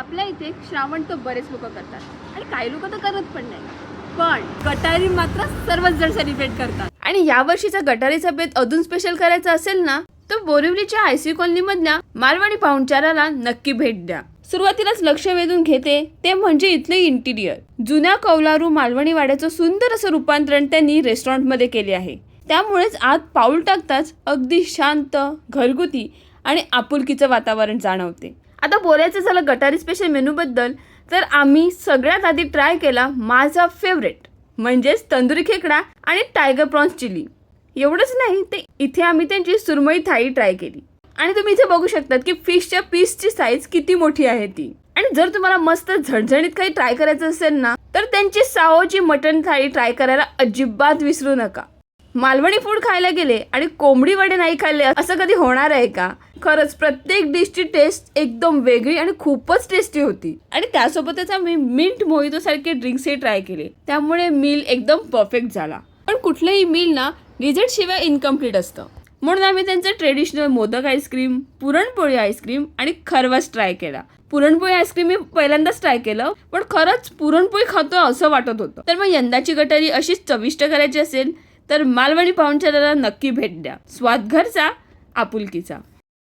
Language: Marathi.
आपल्या इथे श्रावण तर बरेच लोक करतात आणि काही लोक तर करत पण नाही, पण गटारी मात्र सर्वच जण सेलिब्रेट करतात. आणि या वर्षीचा गटारीचा बेत अजून स्पेशल करायचा असेल ना, तर बोरिवलीच्या आयसी कॉलनी मधल्या मालवणी पाहुणचाराला नक्की भेट द्या. सुरुवातीलाच लक्ष वेधून घेते ते म्हणजे इथले इंटिरियर. जुन्या कौलारू मालवणी वाड्याचं सुंदर असं रूपांतरण त्यांनी रेस्टॉरंटमध्ये केले आहे. त्यामुळेच आत पाऊल टाकताच अगदी शांत, घरगुती आणि आपुलकीचं वातावरण जाणवते. आता बोलायचं झालं गटारी स्पेशल मेनू बद्दल, तर आम्ही सगळ्यात आधी ट्राय केला माझा फेवरेट म्हणजेच तंदुरी खेकडा आणि टायगर प्रॉन्स चिली. एवढंच नाही, ते इथे आम्ही त्यांची सुरमई थाळी ट्राय केली आणि तुम्ही इथे बघू शकतात की फिशच्या पीसची साईज किती मोठी आहे ती. आणि जर तुम्हाला मस्त झणझणीत काही ट्राय करायचं असेल ना, तर त्यांची साओची मटण थाळी ट्राय करायला अजिबात विसरू नका. मालवणी फूड खायला गेले आणि कोंबडी वडे नाही खाल्ले असं कधी होणार आहे का? खरंच प्रत्येक डिशची टेस्ट एकदम वेगळी आणि खूपच टेस्टी होती. आणि त्यासोबतच आम्ही मिंट मोहितो सारखे ड्रिंक्सही ट्राय केले, त्यामुळे मील एकदम परफेक्ट झाला. पण कुठलंही मील ना डिझर्ट शिवाय इनकम्प्लीट असतं, म्हणून आम्ही त्यांचं traditional modak ice cream, puranpoli ice cream आणि खरवस ट्राय केला. पुरणपोळी आईस्क्रीम मी पहिल्यांदाच ट्राय केलं, पण खरंच पुरणपोळी खातो असं वाटत होतं. तर मग यंदाची गटारी अशीच चविष्ट करायची असेल तर मालवणी पाहुणचाराला नक्की भेट द्या. स्वाद घरचा, आपुलकीचा.